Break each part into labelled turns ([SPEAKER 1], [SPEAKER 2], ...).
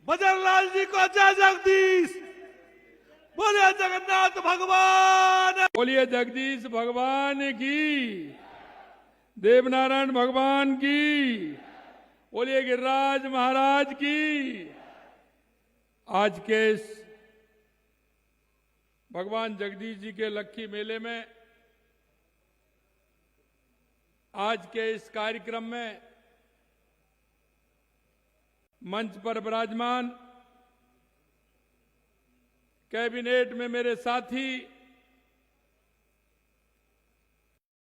[SPEAKER 1] बजरंगलाल जी को जय जगदीश। बोलिए जगन्नाथ भगवान।
[SPEAKER 2] बोलिए जगदीश भगवान की, देवनारायण भगवान की, बोलिए गिरिराज महाराज की। आज के इस भगवान जगदीश जी के लक्की मेले में, आज के इस कार्यक्रम में मंच पर विराजमान कैबिनेट में मेरे साथी,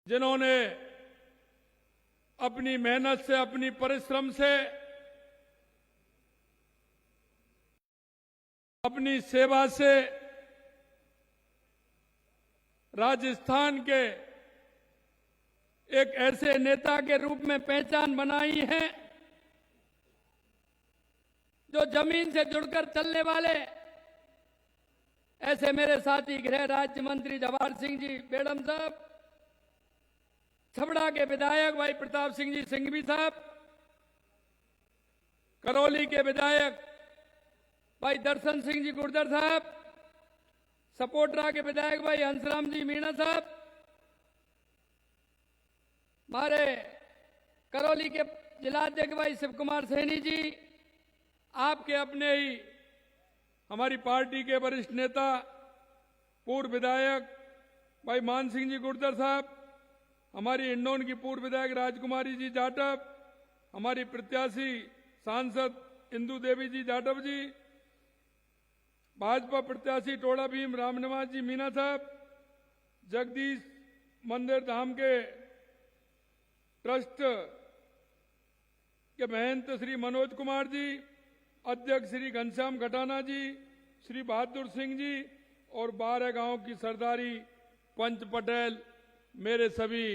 [SPEAKER 2] जिन्होंने अपनी मेहनत से, अपनी परिश्रम से, अपनी सेवा से राजस्थान के एक ऐसे नेता के रूप में पहचान बनाई है जो जमीन से जुड़कर चलने वाले ऐसे मेरे साथी गृह राज्य मंत्री जवाहर सिंह जी बेड़म साहब, छबड़ा के विधायक भाई प्रताप सिंह जी सिंघवी साहब, करौली के विधायक भाई दर्शन सिंह जी गुर्जर साहब, सपोटरा के विधायक भाई हंसराम जी मीणा साहब, हमारे करौली के जिलाध्यक्ष भाई शिव कुमार सैनी जी, आपके अपने ही हमारी पार्टी के वरिष्ठ नेता पूर्व विधायक भाई मान सिंह जी गुर्जर साहब, हमारी हिंडौन की पूर्व विधायक राजकुमारी जी जाटव, हमारी प्रत्याशी सांसद इंदु देवी जी जाटव जी, भाजपा प्रत्याशी टोड़ा भीम रामनिवास जी मीना साहब, जगदीश मंदिर धाम के ट्रस्ट के महंत श्री मनोज कुमार जी, अध्यक्ष श्री घनश्याम खटाना जी, श्री बहादुर सिंह जी और 12 गांव की सरदारी पंच पटेल, मेरे सभी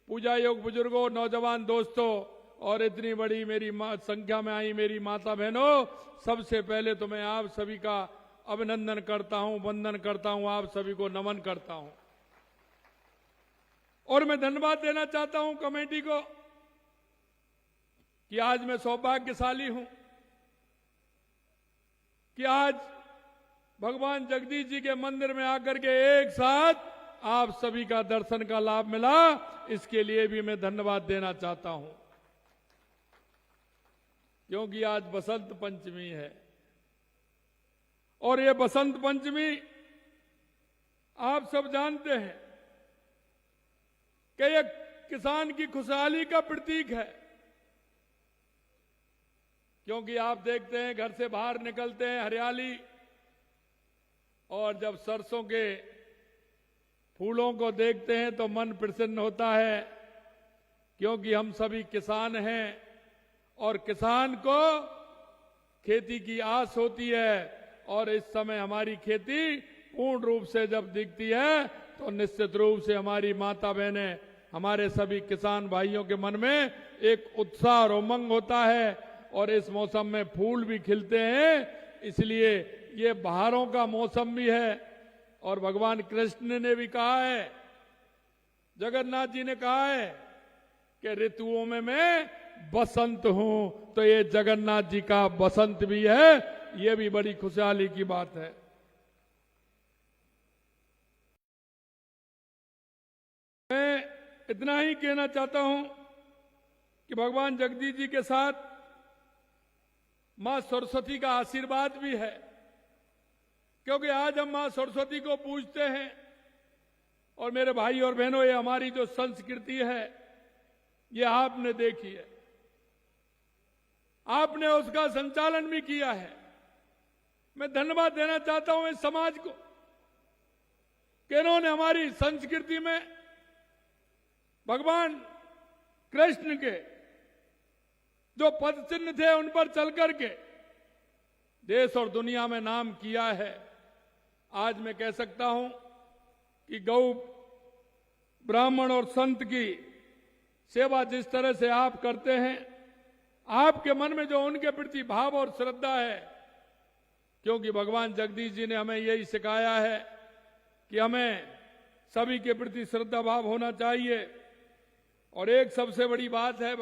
[SPEAKER 2] पूजा योग बुजुर्गों, नौजवान दोस्तों और इतनी बड़ी मेरी संख्या में आई मेरी माता बहनों, सबसे पहले तो मैं आप सभी का अभिनंदन करता हूं, वंदन करता हूं, आप सभी को नमन करता हूं। और मैं धन्यवाद देना चाहता हूं कमेटी को कि आज मैं सौभाग्यशाली हूं कि आज भगवान जगदीश जी के मंदिर में आकर के एक साथ आप सभी का दर्शन का लाभ मिला। इसके लिए भी मैं धन्यवाद देना चाहता हूं, क्योंकि आज बसंत पंचमी है और ये बसंत पंचमी आप सब जानते हैं कि ये किसान की खुशहाली का प्रतीक है। क्योंकि आप देखते हैं घर से बाहर निकलते हैं हरियाली, और जब सरसों के फूलों को देखते हैं तो मन प्रसन्न होता है, क्योंकि हम सभी किसान हैं और किसान को खेती की आस होती है। और इस समय हमारी खेती पूर्ण रूप से जब दिखती है तो निश्चित रूप से हमारी माता बहनें, हमारे सभी किसान भाइयों के मन में एक उत्साह और उमंग होता है। और इस मौसम में फूल भी खिलते हैं, इसलिए ये बहारों का मौसम भी है। और भगवान कृष्ण ने भी कहा है, जगन्नाथ जी ने कहा है कि ऋतुओं में मैं बसंत हूं, तो ये जगन्नाथ जी का बसंत भी है। ये भी बड़ी खुशहाली की बात है। मैं इतना ही कहना चाहता हूं कि भगवान जगदीश जी के साथ मां सरस्वती का आशीर्वाद भी है, क्योंकि आज हम मां सरस्वती को पूजते हैं। और मेरे भाई और बहनों, ये हमारी जो संस्कृति है ये आपने देखी है, आपने उसका संचालन भी किया है। मैं धन्यवाद देना चाहता हूं इस समाज को कि इन्होंने हमारी संस्कृति में भगवान कृष्ण के जो पद चिन्ह थे उन पर चल करके देश और दुनिया में नाम किया है। आज मैं कह सकता हूं कि गौ, ब्राह्मण और संत की सेवा जिस तरह से आप करते हैं, आपके मन में जो उनके प्रति भाव और श्रद्धा है, क्योंकि भगवान जगदीश जी ने हमें यही सिखाया है कि हमें सभी के प्रति श्रद्धा भाव होना चाहिए। और एक सबसे बड़ी बात है,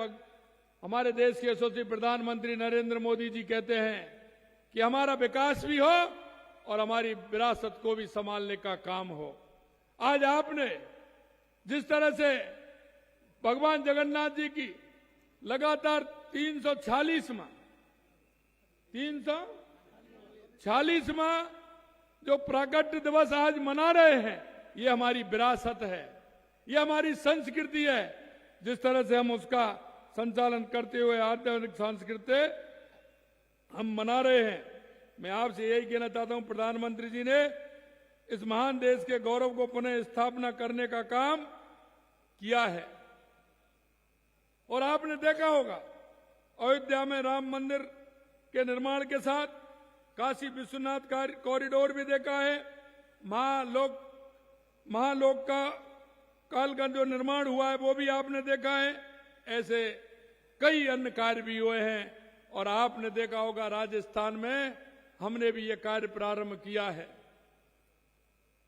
[SPEAKER 2] हमारे देश के यशस्वी प्रधानमंत्री नरेंद्र मोदी जी कहते हैं कि हमारा विकास भी हो और हमारी विरासत को भी संभालने का काम हो। आज आपने जिस तरह से भगवान जगन्नाथ जी की लगातार 346वां जो प्राकट्य दिवस आज मना रहे हैं, ये हमारी विरासत है, ये हमारी संस्कृति है। जिस तरह से हम उसका संचालन करते हुए आध्यात्मिक संस्कृति हम मना रहे हैं, मैं आपसे यही कहना चाहता हूं, प्रधानमंत्री जी ने इस महान देश के गौरव को पुनः स्थापना करने का काम किया है। और आपने देखा होगा अयोध्या में राम मंदिर के निर्माण के साथ काशी विश्वनाथ कॉरिडोर भी देखा है, महालोक का काल का जो निर्माण हुआ है वो भी आपने देखा है। ऐसे कई अन्य कार्य भी हुए हैं और आपने देखा होगा राजस्थान में हमने भी ये कार्य प्रारंभ किया है,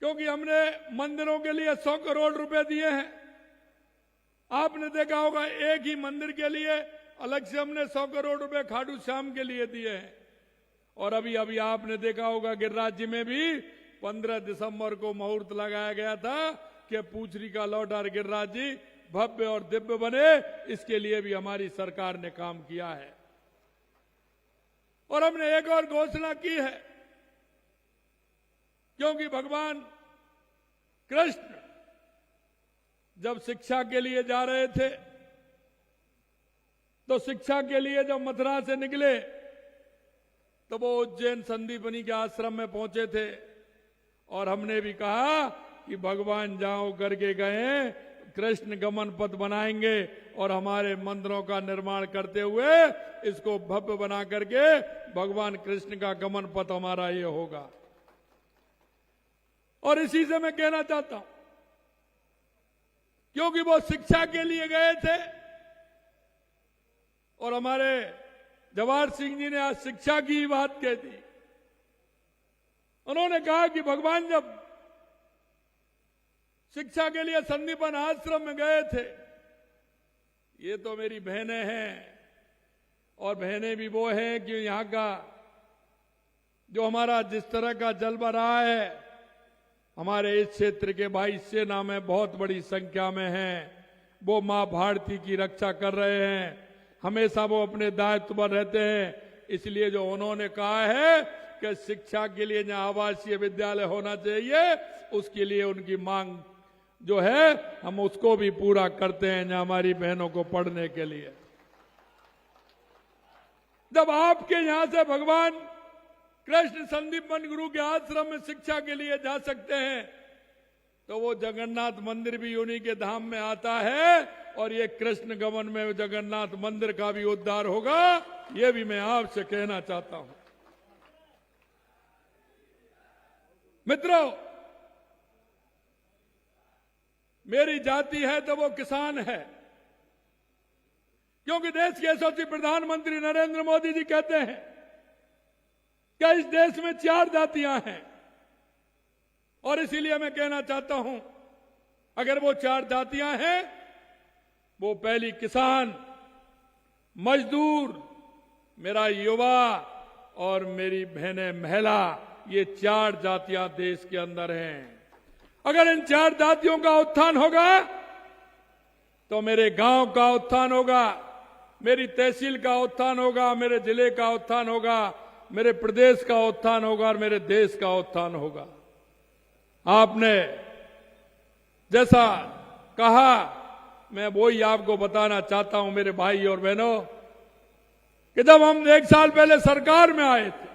[SPEAKER 2] क्योंकि हमने मंदिरों के लिए 100 करोड़ रुपए दिए हैं। आपने देखा होगा एक ही मंदिर के लिए अलग से हमने 100 करोड़ रुपए खाटू श्याम के लिए दिए हैं। और अभी आपने देखा होगा गिरिराज जी में भी 15 दिसंबर को मुहूर्त लगाया गया था कि पूछरी का लौटार गिरिराज जी भव्य और दिव्य बने, इसके लिए भी हमारी सरकार ने काम किया है। और हमने एक और घोषणा की है, क्योंकि भगवान कृष्ण जब शिक्षा के लिए जा रहे थे, तो शिक्षा के लिए जब मथुरा से निकले तो वो उज्जैन संदीपनी के आश्रम में पहुंचे थे। और हमने भी कहा कि भगवान जाओ करके गए, कृष्ण गमन पथ बनाएंगे और हमारे मंदिरों का निर्माण करते हुए इसको भव्य बना करके भगवान कृष्ण का गमन पथ हमारा ये होगा। और इसी से मैं कहना चाहता हूं, क्योंकि वो शिक्षा के लिए गए थे और हमारे जवाहर सिंह जी ने आज शिक्षा की बात कह दी। उन्होंने कहा कि भगवान जब शिक्षा के लिए संदीपन आश्रम में गए थे, ये तो मेरी बहनें हैं और बहनें भी वो हैं कि यहां का जो हमारा जिस तरह का जलवा रहा है, हमारे इस क्षेत्र के भाई सेना में बहुत बड़ी संख्या में हैं, वो मां भारती की रक्षा कर रहे हैं, हमेशा वो अपने दायित्व पर रहते हैं। इसलिए जो उन्होंने कहा है कि शिक्षा के लिए जहां आवासीय विद्यालय होना चाहिए, उसके लिए उनकी मांग जो है हम उसको भी पूरा करते हैं, जहां हमारी बहनों को पढ़ने के लिए। जब आपके यहां से भगवान कृष्ण संदीपन गुरु के आश्रम में शिक्षा के लिए जा सकते हैं, तो वो जगन्नाथ मंदिर भी उन्हीं के धाम में आता है और ये कृष्ण गमन में जगन्नाथ मंदिर का भी उद्धार होगा, ये भी मैं आपसे कहना चाहता हूं। मित्रों, मेरी जाति है तो वो किसान है, क्योंकि देश के यशस्वी प्रधानमंत्री नरेंद्र मोदी जी कहते हैं कि इस देश में 4 जातियां हैं। और इसीलिए मैं कहना चाहता हूं, अगर वो 4 जातियां हैं, वो पहली किसान, मजदूर, मेरा युवा और मेरी बहनें महिला, ये 4 जातियां देश के अंदर हैं। अगर इन 4 जातियों का उत्थान होगा तो मेरे गांव का उत्थान होगा, मेरी तहसील का उत्थान होगा, मेरे जिले का उत्थान होगा, मेरे प्रदेश का उत्थान होगा और मेरे देश का उत्थान होगा। आपने जैसा कहा, मैं वही आपको बताना चाहता हूं मेरे भाई और बहनों, कि जब हम 1 साल पहले सरकार में आए थे,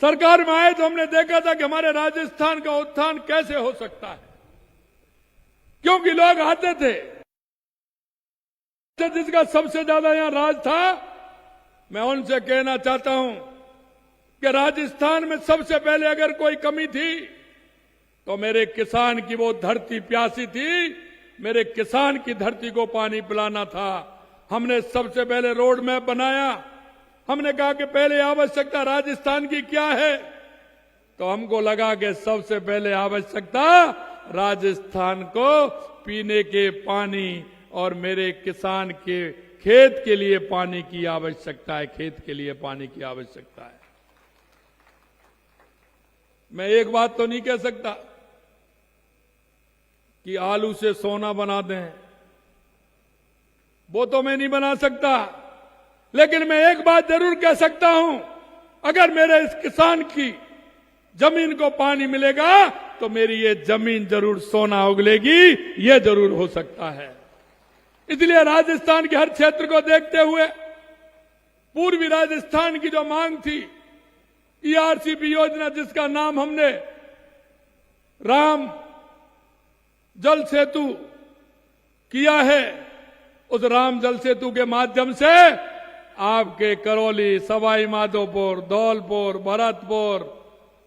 [SPEAKER 2] तो हमने देखा था कि हमारे राजस्थान का उत्थान कैसे हो सकता है, क्योंकि लोग आते थे, जिसका सबसे ज्यादा यहां राज था। मैं उनसे कहना चाहता हूं कि राजस्थान में सबसे पहले अगर कोई कमी थी तो मेरे किसान की वो धरती प्यासी थी, मेरे किसान की धरती को पानी पिलाना था। हमने सबसे पहले रोड मैप बनाया, हमने कहा कि पहले आवश्यकता राजस्थान की क्या है, तो हमको लगा कि सबसे पहले आवश्यकता राजस्थान को पीने के पानी और मेरे किसान के खेत के लिए पानी की आवश्यकता है, खेत के लिए पानी की आवश्यकता है। मैं एक बात तो नहीं कह सकता कि आलू से सोना बना दें, वो तो मैं नहीं बना सकता, लेकिन मैं एक बात जरूर कह सकता हूं, अगर मेरे इस किसान की जमीन को पानी मिलेगा तो मेरी ये जमीन जरूर सोना उगलेगी, ये जरूर हो सकता है। इसलिए राजस्थान के हर क्षेत्र को देखते हुए पूर्वी राजस्थान की जो मांग थी, ईआरसीपी योजना जिसका नाम हमने राम जल सेतु किया है, उस राम जल सेतु के माध्यम से आपके करौली, सवाई माधोपुर, धौलपुर, भरतपुर,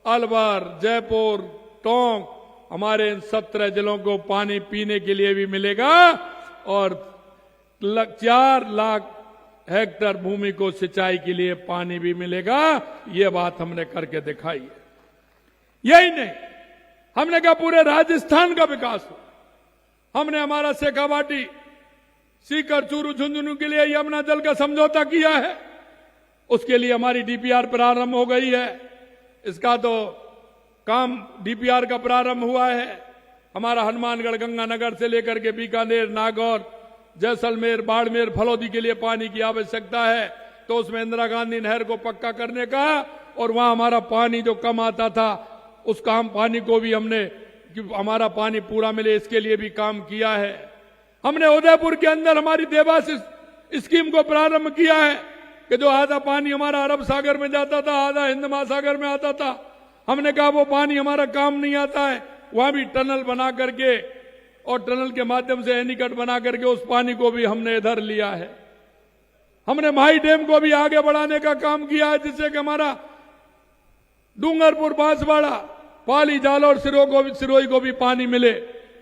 [SPEAKER 2] अलवर, जयपुर, टोंक, हमारे इन 17 जिलों को पानी पीने के लिए भी मिलेगा और 4 लाख हेक्टेयर भूमि को सिंचाई के लिए पानी भी मिलेगा। ये बात हमने करके दिखाई है। यही नहीं, हमने कहा पूरे राजस्थान का विकास हो। हमने हमारा शेखावाटी, सीकर, चूरू, झुंझुनू के लिए यमुना जल का समझौता किया है, उसके लिए हमारी डीपीआर प्रारंभ हो गई है। इसका तो काम डीपीआर का प्रारंभ हुआ है। हमारा हनुमानगढ़, गंगानगर से लेकर के बीकानेर, नागौर, जैसलमेर, बाड़मेर, फलौदी के लिए पानी की आवश्यकता है, तो उसमें इंदिरा गांधी नहर को पक्का करने का, और वहां हमारा पानी जो कम आता था उस काम पानी को भी हमने, कि हमारा पानी पूरा मिले, इसके लिए भी काम किया है। हमने उदयपुर के अंदर हमारी देवास स्कीम को प्रारंभ किया है कि जो आधा पानी हमारा अरब सागर में जाता था, आधा हिंद महासागर में आता था, हमने कहा वो पानी हमारा काम नहीं आता है, वहां भी टनल बना करके और टनल के माध्यम से एनीकट बना करके उस पानी को भी हमने इधर लिया है। हमने माही डैम को भी आगे बढ़ाने का काम किया है, जिससे कि हमारा डूंगरपुर, बांसवाड़ा, पाली, जालौर, सिरोही को भी पानी मिले।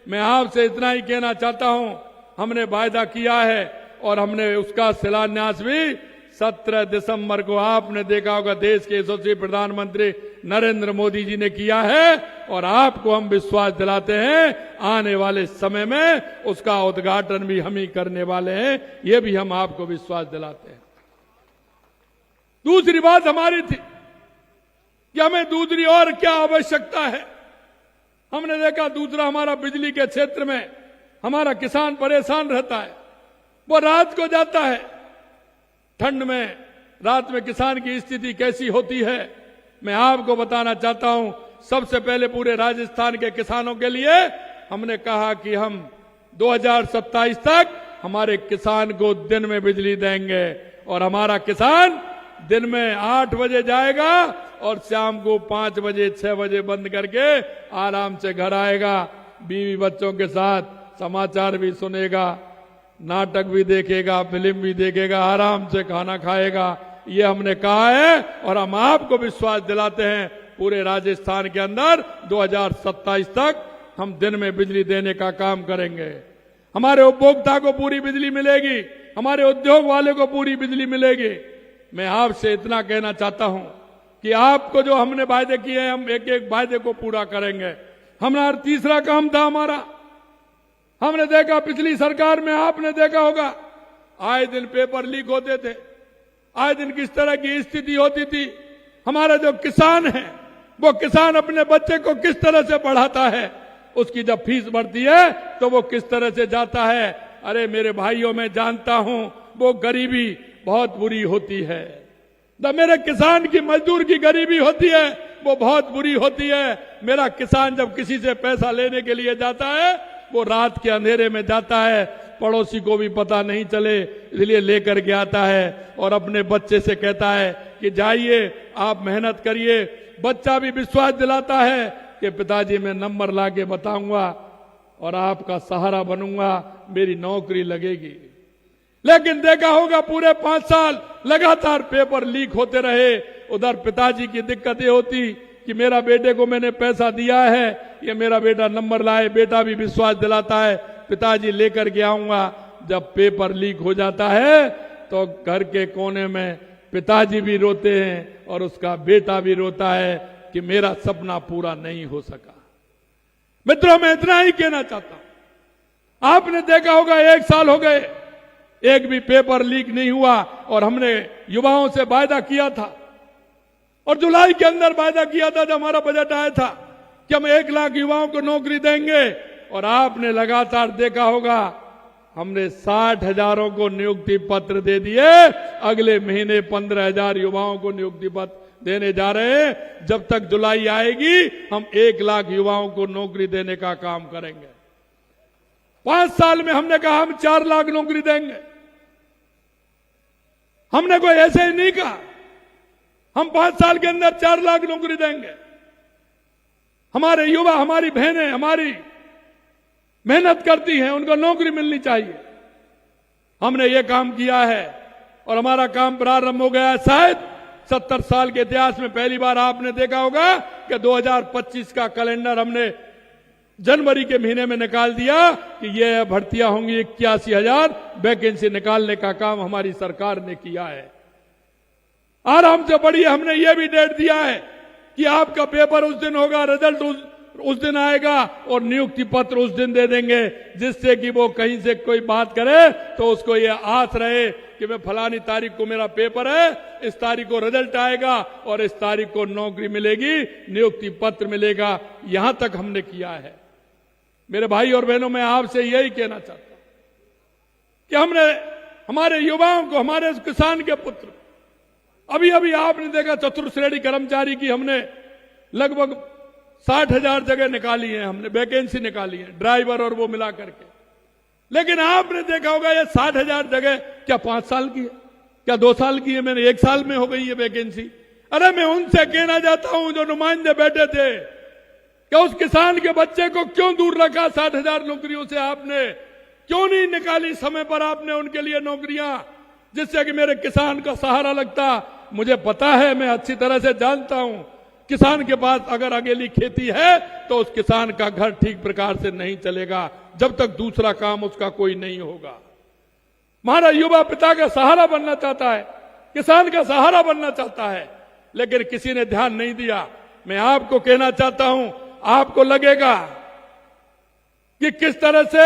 [SPEAKER 2] मैं आपसे इतना ही कहना चाहता हूं, हमने वायदा किया है और हमने उसका शिलान्यास भी 17 दिसंबर को, आपने देखा होगा, देश के यशस्वी प्रधानमंत्री नरेंद्र मोदी जी ने किया है, और आपको हम विश्वास दिलाते हैं आने वाले समय में उसका उद्घाटन भी हम ही करने वाले हैं, ये भी हम आपको विश्वास दिलाते हैं। दूसरी बात हमारी थी कि हमें दूसरी और क्या आवश्यकता है। हमने देखा दूसरा, हमारा बिजली के क्षेत्र में हमारा किसान परेशान रहता है, वो रात को जाता है, ठंड में रात में किसान की स्थिति कैसी होती है, मैं आपको बताना चाहता हूं। सबसे पहले पूरे राजस्थान के किसानों के लिए हमने कहा कि हम 2027 तक हमारे किसान को दिन में बिजली देंगे, और हमारा किसान दिन में 8 बजे जाएगा और शाम को 5 बजे 6 बजे बंद करके आराम से घर आएगा, बीवी बच्चों के साथ समाचार भी सुनेगा, नाटक भी देखेगा, फिल्म भी देखेगा, आराम से खाना खाएगा। ये हमने कहा है और हम आपको विश्वास दिलाते हैं पूरे राजस्थान के अंदर 2027 तक हम दिन में बिजली देने का काम करेंगे। हमारे उपभोक्ता को पूरी बिजली मिलेगी, हमारे उद्योग वाले को पूरी बिजली मिलेगी। मैं आपसे इतना कहना चाहता हूं कि आपको जो हमने वायदे किए हैं, हम एक एक वायदे को पूरा करेंगे। हमारा तीसरा काम था हमारा, हमने देखा पिछली सरकार में, आपने देखा होगा, आए दिन पेपर लीक होते थे, आए दिन किस तरह की स्थिति होती थी। हमारा जो किसान है, वो किसान अपने बच्चे को किस तरह से पढ़ाता है, उसकी जब फीस बढ़ती है तो वो किस तरह से जाता है। अरे मेरे भाइयों, मैं जानता हूं वो गरीबी बहुत बुरी होती है, जब मेरे किसान की, मजदूर की गरीबी होती है वो बहुत बुरी होती है। मेरा किसान जब किसी से पैसा लेने के लिए जाता है, वो रात के अंधेरे में जाता है, पड़ोसी को भी पता नहीं चले, इसलिए लेकर के आता है और अपने बच्चे से कहता है कि जाइए आप मेहनत करिए। बच्चा भी विश्वास दिलाता है कि पिताजी मैं नंबर लाके बताऊंगा और आपका सहारा बनूंगा, मेरी नौकरी लगेगी। लेकिन देखा होगा पूरे 5 साल लगातार पेपर लीक होते रहे। उधर पिताजी की दिक्कतें होती कि मेरा बेटे को मैंने पैसा दिया है, ये मेरा बेटा नंबर लाए, बेटा भी विश्वास दिलाता है पिताजी लेकर के आऊंगा। जब पेपर लीक हो जाता है तो घर के कोने में पिताजी भी रोते हैं और उसका बेटा भी रोता है कि मेरा सपना पूरा नहीं हो सका। मित्रों, मैं इतना ही कहना चाहता हूं, आपने देखा होगा 1 साल हो गए, एक भी पेपर लीक नहीं हुआ और हमने युवाओं से वायदा किया था और जुलाई के अंदर वायदा किया था जब हमारा बजट आया था कि हम 1 लाख युवाओं को नौकरी देंगे और आपने लगातार देखा होगा हमने 60,000 को नियुक्ति पत्र दे दिए। अगले महीने 15,000 युवाओं को नियुक्ति पत्र देने जा रहे हैं। जब तक जुलाई आएगी हम 1 लाख युवाओं को नौकरी देने का काम करेंगे। 5 साल में हमने कहा हम 4 लाख नौकरी देंगे। हमने कोई ऐसे ही नहीं कहा हम 5 साल के अंदर 4 लाख नौकरी देंगे। हमारे युवा, हमारी बहनें, हमारी मेहनत करती हैं, उनको नौकरी मिलनी चाहिए। हमने ये काम किया है और हमारा काम प्रारंभ हो गया है। शायद 70 साल के इतिहास में पहली बार आपने देखा होगा कि 2025 का कैलेंडर हमने जनवरी के महीने में निकाल दिया कि ये भर्तियां होंगी। 81,000 वैकेंसी निकालने का काम हमारी सरकार ने किया है। आराम से पढ़िए, हमने ये भी डेट दिया है कि आपका पेपर उस दिन होगा, रिजल्ट उस दिन आएगा और नियुक्ति पत्र उस दिन दे देंगे, जिससे कि वो कहीं से कोई बात करे तो उसको ये आस रहे कि मैं फलानी तारीख को मेरा पेपर है, इस तारीख को रिजल्ट आएगा और इस तारीख को नौकरी मिलेगी, नियुक्ति पत्र मिलेगा। यहां तक हमने किया है। मेरे भाई और बहनों, मैं आपसे यही कहना चाहता हूं कि हमने हमारे युवाओं को, हमारे किसान के पुत्र, अभी अभी आपने देखा चतुर्थ श्रेणी कर्मचारी की हमने लगभग 60,000 जगह निकाली है, हमने वैकेंसी निकाली है, ड्राइवर और वो मिला करके। लेकिन आपने देखा होगा ये 60,000 जगह क्या 5 साल की है, क्या 2 साल की है? मैंने 1 साल में हो गई ये वैकेंसी। अरे मैं उनसे कहना चाहता हूं जो नुमाइंदे बैठे थे कि उस किसान के बच्चे को क्यों दूर रखा 60,000 नौकरियों से? आपने क्यों नहीं निकाली समय पर आपने उनके लिए नौकरियां, जिससे कि मेरे किसान का सहारा लगता? मुझे पता है, मैं अच्छी तरह से जानता हूं, किसान के पास अगर अकेली खेती है तो उस किसान का घर ठीक प्रकार से नहीं चलेगा जब तक दूसरा काम उसका कोई नहीं होगा। हमारा युवा पिता का सहारा बनना चाहता है, किसान का सहारा बनना चाहता है, लेकिन किसी ने ध्यान नहीं दिया। मैं आपको कहना चाहता हूं, आपको लगेगा कि किस तरह से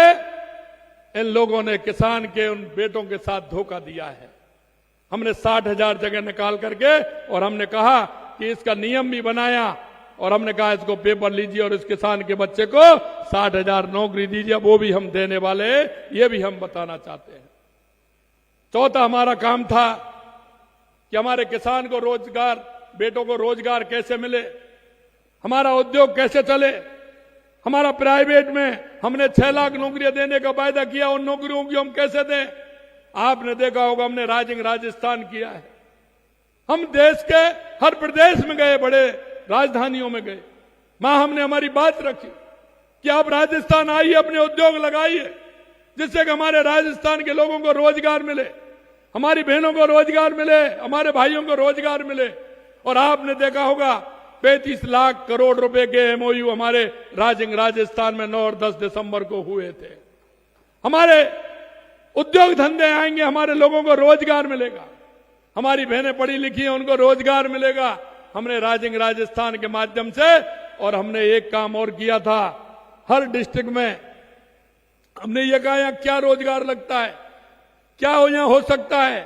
[SPEAKER 2] इन लोगों ने किसान के उन बेटों के साथ धोखा दिया है। हमने 60,000 जगह निकाल करके और हमने कहा कि इसका नियम भी बनाया और हमने कहा इसको पेपर लीजिए और इस किसान के बच्चे को 60,000 नौकरी दीजिए। वो भी हम देने वाले हैं, ये भी हम बताना चाहते हैं। चौथा हमारा काम था कि हमारे किसान को रोजगार, बेटों को रोजगार कैसे मिले, हमारा उद्योग कैसे चले। हमारा प्राइवेट में हमने 6 लाख नौकरियां देने का वायदा किया, उन नौकरियों की हम कैसे दें? आपने देखा होगा हमने राजस्थान किया है। हम देश के हर प्रदेश में गए, बड़े राजधानियों में गए, वहां हमने हमारी बात रखी कि आप राजस्थान आइए, अपने उद्योग लगाइए, जिससे कि हमारे राजस्थान के लोगों को रोजगार मिले, हमारी बहनों को रोजगार मिले, हमारे भाइयों को रोजगार मिले। और आपने देखा होगा 35 लाख करोड़ रुपए के एमओयू हमारे राजस्थान में 9 और 10 दिसंबर को हुए थे। हमारे उद्योग धंधे आएंगे, हमारे लोगों को रोजगार मिलेगा, हमारी बहनें पढ़ी लिखी हैं, उनको रोजगार मिलेगा। हमने राजस्थान के माध्यम से, और हमने एक काम और किया था, हर डिस्ट्रिक्ट में हमने ये कहा यहां क्या रोजगार लगता है, क्या यहां हो सकता है,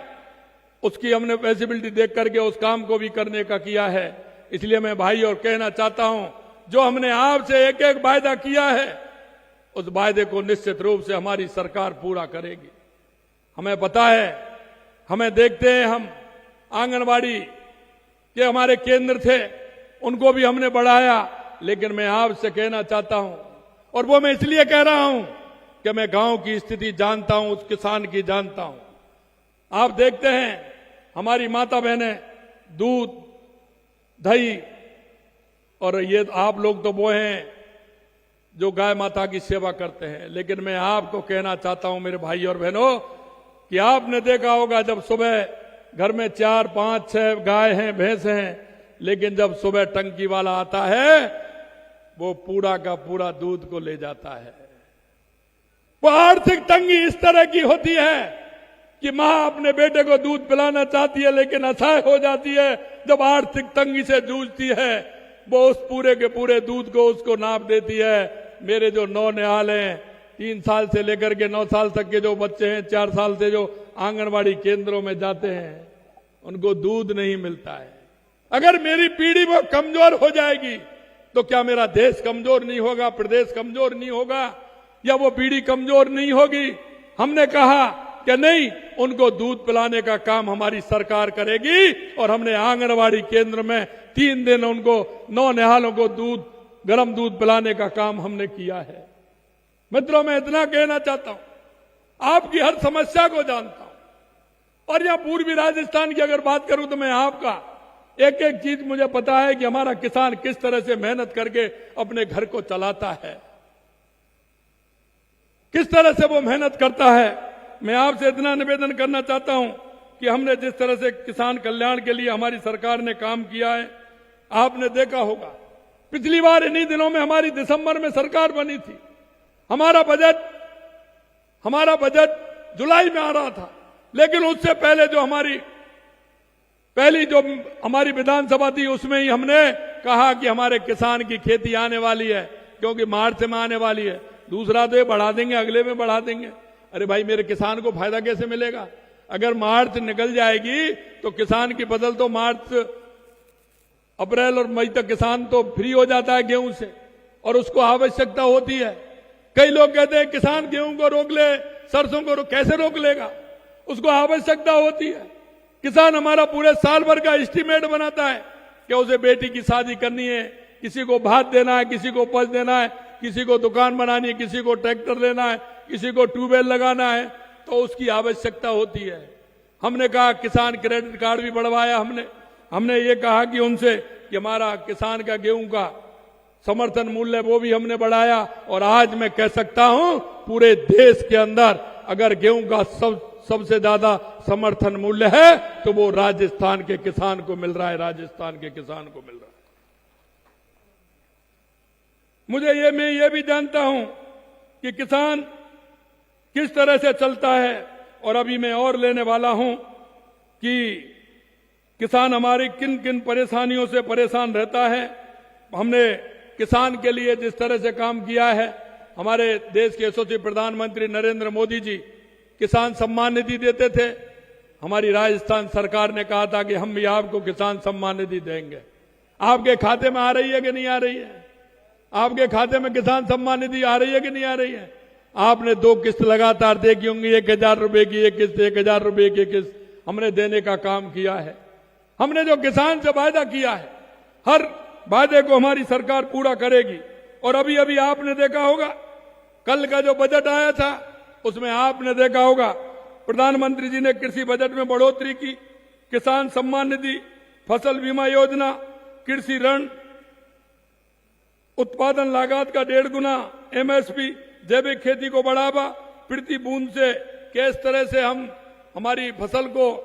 [SPEAKER 2] उसकी हमने फैसिलिटी देख करके उस काम को भी करने का किया है। इसलिए मैं भाई और कहना चाहता हूं, जो हमने आपसे एक एक वायदा किया है, उस वायदे को निश्चित रूप से हमारी सरकार पूरा करेगी। हमें पता है, हमें देखते हैं, हम आंगनबाड़ी के हमारे केंद्र थे, उनको भी हमने बढ़ाया। लेकिन मैं आपसे कहना चाहता हूं, और वो मैं इसलिए कह रहा हूं कि मैं गांव की स्थिति जानता हूं, उस किसान की जानता हूं। आप देखते हैं हमारी माता बहनें दूध, दही, और ये आप लोग तो वो हैं जो गाय माता की सेवा करते हैं। लेकिन मैं आपको कहना चाहता हूं मेरे भाई और बहनों, कि आपने देखा होगा जब सुबह घर में 4, 5, 6 गाय हैं, भैंस हैं, लेकिन जब सुबह टंकी वाला आता है, वो पूरा का पूरा दूध को ले जाता है। वो आर्थिक तंगी इस तरह की होती है कि मां अपने बेटे को दूध पिलाना चाहती है, लेकिन असहाय हो जाती है। जब आर्थिक तंगी से जूझती है, वो उस पूरे के पूरे दूध को उसको नाप देती है। मेरे जो नौनिहाल हैं, 3 साल से लेकर के 9 साल तक के जो बच्चे हैं, 4 साल से जो आंगनवाड़ी केंद्रों में जाते हैं, उनको दूध नहीं मिलता है। अगर मेरी पीढ़ी वो कमजोर हो जाएगी तो क्या मेरा देश कमजोर नहीं होगा, प्रदेश कमजोर नहीं होगा, या वो पीढ़ी कमजोर नहीं होगी? हमने कहा कि नहीं, उनको दूध पिलाने का काम हमारी सरकार करेगी और हमने आंगनवाड़ी केंद्र में 3 दिन उनको 9 निहालों को दूध, गर्म दूध पिलाने का काम हमने किया है। मित्रों, मैं इतना कहना चाहता हूं, आपकी हर समस्या को जानता हूं और यहां पूर्वी राजस्थान की अगर बात करूं तो मैं आपका एक एक चीज मुझे पता है कि हमारा किसान किस तरह से मेहनत करके अपने घर को चलाता है, किस तरह से वो मेहनत करता है। मैं आपसे इतना निवेदन करना चाहता हूं कि हमने जिस तरह से किसान कल्याण के लिए हमारी सरकार ने काम किया है, आपने देखा होगा पिछली बार इन्हीं दिनों में हमारी दिसंबर में सरकार बनी थी। हमारा बजट जुलाई में आ रहा था, लेकिन उससे पहले जो हमारी विधानसभा थी उसमें ही हमने कहा कि हमारे किसान की खेती आने वाली है, क्योंकि मार्च में आने वाली है। दूसरा तो ये बढ़ा देंगे, अगले में बढ़ा देंगे। अरे भाई, मेरे किसान को फायदा कैसे मिलेगा? अगर मार्च निकल जाएगी तो किसान की फसल तो मार्च, अप्रैल और मई तक किसान तो फ्री हो जाता है गेहूं से, और उसको आवश्यकता होती है। कई लोग कहते हैं किसान गेहूं को रोक ले, सरसों को कैसे रोक लेगा? उसको आवश्यकता होती है। किसान हमारा पूरे साल भर का एस्टीमेट बनाता है कि उसे बेटी की शादी करनी है, किसी को भात देना है, किसी को उपज देना है, किसी को दुकान बनानी है, किसी को ट्रैक्टर लेना है, किसी को ट्यूबवेल लगाना है, तो उसकी आवश्यकता होती है। हमने कहा किसान क्रेडिट कार्ड भी बढ़वाया। हमने ये कहा कि उनसे कि हमारा किसान का गेहूं का समर्थन मूल्य वो भी हमने बढ़ाया। और आज मैं कह सकता हूं पूरे देश के अंदर अगर गेहूं का सबसे ज्यादा समर्थन मूल्य है तो वो राजस्थान के किसान को मिल रहा है, राजस्थान के किसान को मिल रहा है। मैं ये भी जानता हूं कि किसान किस तरह से चलता है, और अभी मैं और लेने वाला हूं कि किसान हमारी किन किन परेशानियों से परेशान रहता है। हमने किसान के लिए जिस तरह से काम किया है, हमारे देश के यशस्वी प्रधानमंत्री नरेंद्र मोदी जी किसान सम्मान निधि देते थे। हमारी राजस्थान सरकार ने कहा था कि हम भी आपको किसान सम्मान निधि देंगे। आपके खाते में आ रही है कि नहीं आ रही है? आपके खाते में किसान सम्मान निधि आ रही है कि नहीं आ रही है? आपने 2 किस्त लगातार देखी होंगी, 1000 रुपए की एक किस्त, 1000 रुपए की किस्त हमने देने का काम किया है। हमने जो किसान से वायदा किया है, हर वायदे को हमारी सरकार पूरा करेगी। और अभी अभी आपने देखा होगा, कल का जो बजट आया था उसमें आपने देखा होगा प्रधानमंत्री जी ने कृषि बजट में बढ़ोतरी की। किसान सम्मान निधि, फसल बीमा योजना, कृषि ऋण, उत्पादन लागत का 1.5 गुना, एमएसपी, जैविक खेती को बढ़ावा, प्रति बूंद से किस तरह से हम हमारी फसल को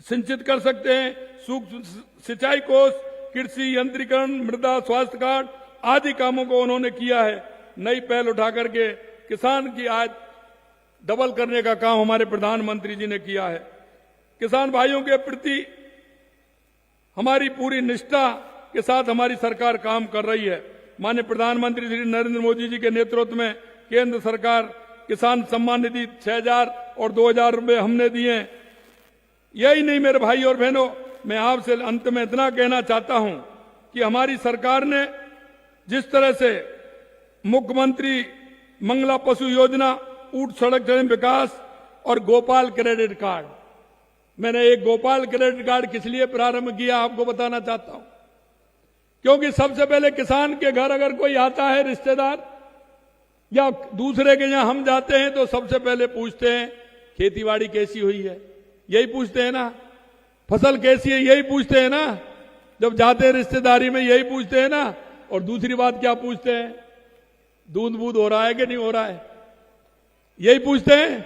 [SPEAKER 2] सिंचित कर सकते हैं, सूक्ष्म सिंचाई कोष, कृषि यंत्रीकरण, मृदा स्वास्थ्य कार्ड आदि कामों को उन्होंने किया है। नई पहल उठा करके किसान की आज डबल करने का काम हमारे प्रधानमंत्री जी ने किया है। किसान भाइयों के प्रति हमारी पूरी निष्ठा के साथ हमारी सरकार काम कर रही है। माननीय प्रधानमंत्री श्री नरेंद्र मोदी जी के नेतृत्व में केंद्र सरकार किसान सम्मान निधि 6000 और 2000 रुपए हमने दिए। यही नहीं मेरे भाई और बहनों, मैं आपसे अंत में इतना कहना चाहता हूं कि हमारी सरकार ने जिस तरह से मुख्यमंत्री मंगला पशु योजना, ऊंट सड़क विकास और गोपाल क्रेडिट कार्ड, मैंने एक गोपाल क्रेडिट कार्ड किस लिए प्रारंभ किया आपको बताना चाहता हूं। क्योंकि सबसे पहले किसान के घर अगर कोई आता है रिश्तेदार या दूसरे के यहां हम जाते हैं तो सबसे पहले पूछते हैं खेतीबाड़ी कैसी हुई है, यही पूछते हैं ना। फसल कैसी है, यही पूछते हैं ना। जब जाते हैं रिश्तेदारी में यही पूछते हैं ना। और दूसरी बात क्या पूछते हैं, दूध बूध हो रहा है कि नहीं हो रहा है, यही पूछते हैं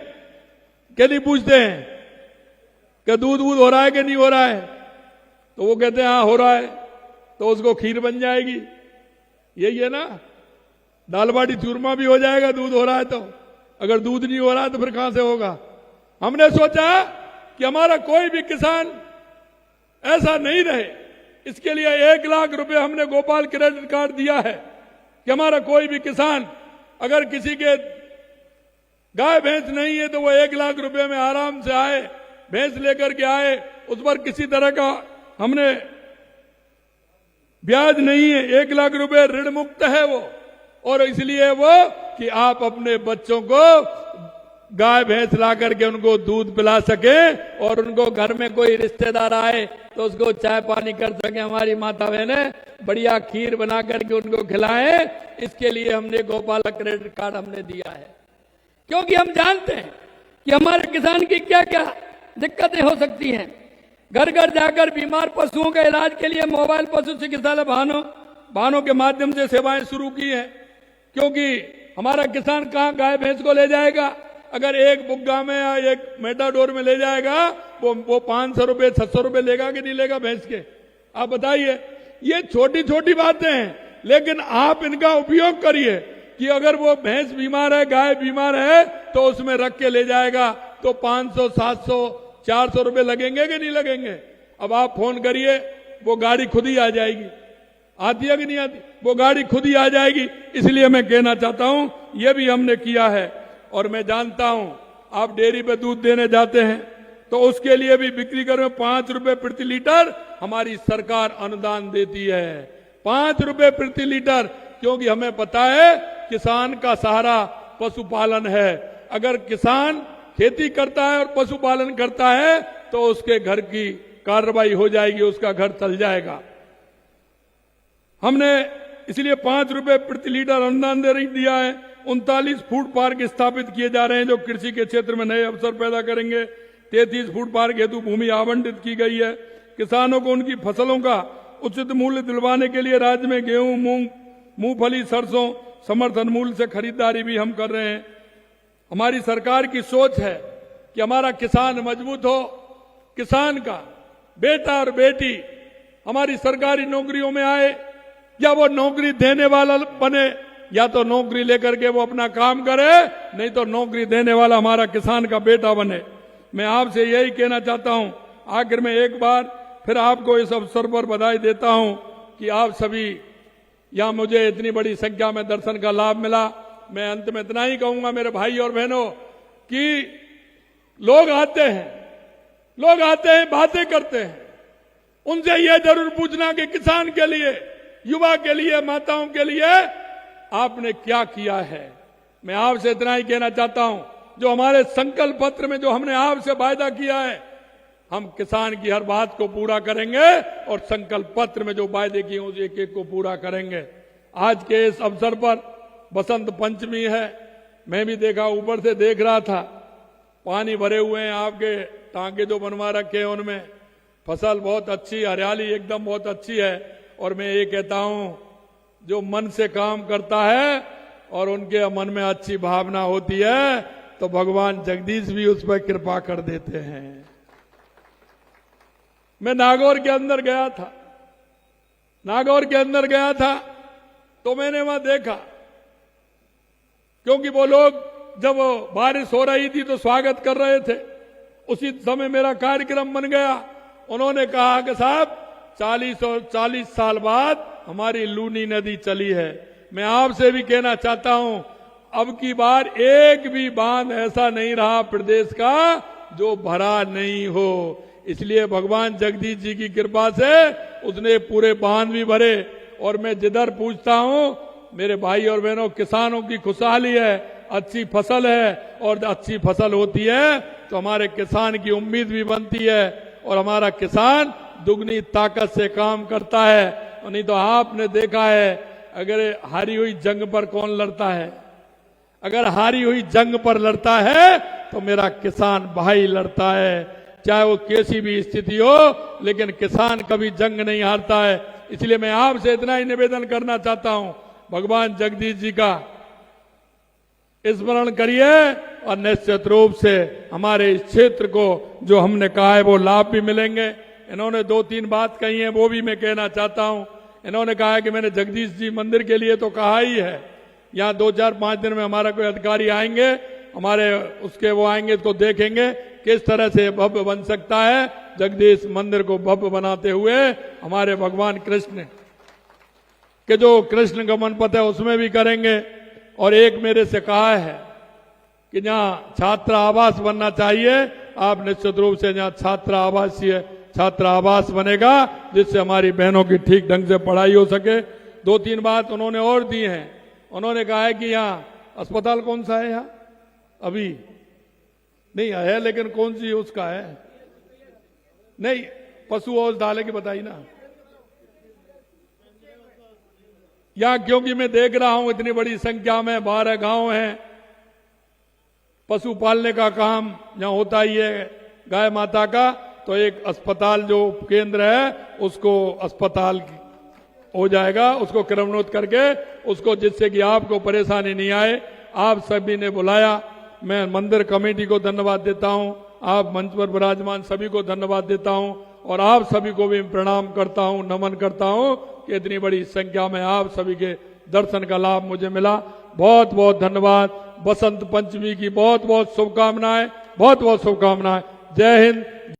[SPEAKER 2] कि नहीं पूछते हैं कि दूध बूध हो रहा है कि नहीं हो रहा है। तो वो कहते हैं हाँ हो रहा है, तो उसको खीर बन जाएगी, यही है ना। दाल बाटी चूरमा भी हो जाएगा दूध हो रहा है तो। अगर दूध नहीं हो रहा है तो फिर कहां से होगा। हमने सोचा कि हमारा कोई भी किसान ऐसा नहीं रहे, इसके लिए 1 लाख रुपए हमने गोपाल क्रेडिट कार्ड दिया है कि हमारा कोई भी किसान अगर किसी के गाय भैंस नहीं है तो वो 1 लाख रुपए में आराम से आए, भैंस लेकर के आए, उस पर किसी तरह का हमने ब्याज नहीं है, 1 लाख रुपए ऋण मुक्त है वो। और इसलिए वो कि आप अपने बच्चों को गाय भैंस ला करके उनको दूध पिला सके और उनको घर में कोई रिश्तेदार आए तो उसको चाय पानी कर सके। हमारी माता बहनें बढ़िया खीर बना करके उनको खिलाएं, इसके लिए हमने गोपालक क्रेडिट कार्ड हमने दिया है। क्योंकि हम जानते हैं कि हमारे किसान की क्या क्या दिक्कतें हो सकती हैं। घर घर जाकर बीमार पशुओं का इलाज के लिए मोबाइल पशु चिकित्सालय वाहनों के माध्यम से सेवाएं शुरू की है। क्योंकि हमारा किसान कहाँ गाय भैंस को ले जाएगा? अगर एक बुग्गा में या एक मेटाडोर में ले जाएगा वो 500 रुपए 600 रुपए लेगा कि नहीं लेगा भैंस के? आप बताइए। ये छोटी छोटी बातें हैं, लेकिन आप इनका उपयोग करिए कि अगर वो भैंस बीमार है, गाय बीमार है, तो उसमें रख के ले जाएगा तो 500 700 400 रुपए लगेंगे कि नहीं लगेंगे? अब आप फोन करिए, वो गाड़ी खुद ही आ जाएगी। आती है कि नहीं आती? वो गाड़ी खुद ही आ जाएगी। इसलिए मैं कहना चाहता हूं ये भी हमने किया है। और मैं जानता हूं आप डेयरी पे दूध देने जाते हैं तो उसके लिए भी बिक्री कर में 5 रुपए प्रति लीटर हमारी सरकार अनुदान देती है। 5 रुपए प्रति लीटर, क्योंकि हमें पता है किसान का सहारा पशुपालन है। अगर किसान खेती करता है और पशुपालन करता है तो उसके घर की कार्रवाई हो जाएगी, उसका घर चल जाएगा। हमने इसलिए 5 रुपए प्रति लीटर अनुदान दिया है। 39 फूड पार्क स्थापित किए जा रहे हैं जो कृषि के क्षेत्र में नए अवसर पैदा करेंगे। 33 फूड पार्क हेतु भूमि आवंटित की गई है। किसानों को उनकी फसलों का उचित मूल्य दिलवाने के लिए राज्य में गेहूं, मूंग, मूंगफली, सरसों समर्थन मूल्य से खरीदारी भी हम कर रहे हैं। हमारी सरकार की सोच है कि हमारा किसान मजबूत हो, किसान का बेटा और बेटी हमारी सरकारी नौकरियों में आए, या वो नौकरी देने वाला बने, या तो नौकरी लेकर के वो अपना काम करे, नहीं तो नौकरी देने वाला हमारा किसान का बेटा बने। मैं आपसे यही कहना चाहता हूं। आखिर में एक बार फिर आपको इस अवसर पर बधाई देता हूं कि आप सभी यहां मुझे इतनी बड़ी संख्या में दर्शन का लाभ मिला। मैं अंत में इतना ही कहूंगा मेरे भाई और बहनों कि लोग आते हैं, बातें करते हैं, उनसे यह जरूर पूछना कि किसान के लिए, युवा के लिए, माताओं के लिए आपने क्या किया है। मैं आपसे इतना ही कहना चाहता हूं, जो हमारे संकल्प पत्र में जो हमने आपसे वायदा किया है, हम किसान की हर बात को पूरा करेंगे और संकल्प पत्र में जो वायदे किए उस एक एक को पूरा करेंगे। आज के इस अवसर पर बसंत पंचमी है। मैं भी देखा, ऊपर से देख रहा था, पानी भरे हुए हैं, आपके टांके जो बनवा रखे हैं उनमें फसल बहुत अच्छी, हरियाली एकदम बहुत अच्छी है। और मैं ये कहता हूं, जो मन से काम करता है और उनके मन में अच्छी भावना होती है तो भगवान जगदीश भी उस पर कृपा कर देते हैं। मैं नागौर के अंदर गया था तो मैंने वहां देखा, क्योंकि वो लोग जब बारिश हो रही थी तो स्वागत कर रहे थे। उसी समय मेरा कार्यक्रम बन गया। उन्होंने कहा कि साहब 40 साल बाद हमारी लूनी नदी चली है। मैं आपसे भी कहना चाहता हूं, अब की बार एक भी बांध ऐसा नहीं रहा प्रदेश का जो भरा नहीं हो। इसलिए भगवान जगदीश जी की कृपा से उसने पूरे बांध भी भरे। और मैं जिधर पूछता हूं, मेरे भाई और बहनों, किसानों की खुशहाली है, अच्छी फसल है, और अच्छी फसल होती है तो हमारे किसान की उम्मीद भी बनती है और हमारा किसान दुगनी ताकत से काम करता है। नहीं तो आपने देखा है, अगर हारी हुई जंग पर कौन लड़ता है? अगर हारी हुई जंग पर लड़ता है तो मेरा किसान भाई लड़ता है, चाहे वो कैसी भी स्थिति हो, लेकिन किसान कभी जंग नहीं हारता है। इसलिए मैं आपसे इतना ही निवेदन करना चाहता हूं, भगवान जगदीश जी का स्मरण करिए और निश्चित रूप से हमारे इस क्षेत्र को जो हमने कहा है वो लाभ भी मिलेंगे। इन्होंने 2-3 बात कही है, वो भी मैं कहना चाहता हूं। इन्होंने कहा है कि मैंने जगदीश जी मंदिर के लिए तो कहा ही है, यहाँ 2-4-5 दिन में हमारा कोई अधिकारी आएंगे, हमारे उसके वो आएंगे तो देखेंगे किस तरह से भव्य बन सकता है। जगदीश मंदिर को भव्य बनाते हुए हमारे भगवान कृष्ण के जो कृष्ण का मन पथ है उसमें भी करेंगे। और एक मेरे से कहा है कि जहाँ छात्र आवास बनना चाहिए, आप निश्चित रूप से जहाँ छात्र आवास बनेगा, जिससे हमारी बहनों की ठीक ढंग से पढ़ाई हो सके। 2-3 बात उन्होंने और दी हैं। उन्होंने कहा है कि यहाँ अस्पताल कौन सा है, यहाँ अभी नहीं है, लेकिन कौन सी उसका है, नहीं पशु औषधालय की बताई ना यहाँ, क्योंकि मैं देख रहा हूं इतनी बड़ी संख्या में 12 गांव हैं, पशु पालने का काम यहाँ होता ही है गाय माता का, तो एक अस्पताल जो केंद्र है उसको अस्पताल हो जाएगा, उसको क्रमोन्नत करके उसको, जिससे कि आपको परेशानी नहीं आए। आप सभी ने बुलाया, मैं मंदिर कमेटी को धन्यवाद देता हूं, आप मंच पर विराजमान सभी को धन्यवाद देता हूं, और आप सभी को भी प्रणाम करता हूं, नमन करता हूं कि इतनी बड़ी संख्या में आप सभी के दर्शन का लाभ मुझे मिला। बहुत बहुत धन्यवाद। बसंत पंचमी की बहुत बहुत शुभकामनाएं, बहुत बहुत शुभकामनाएं। जय हिंद।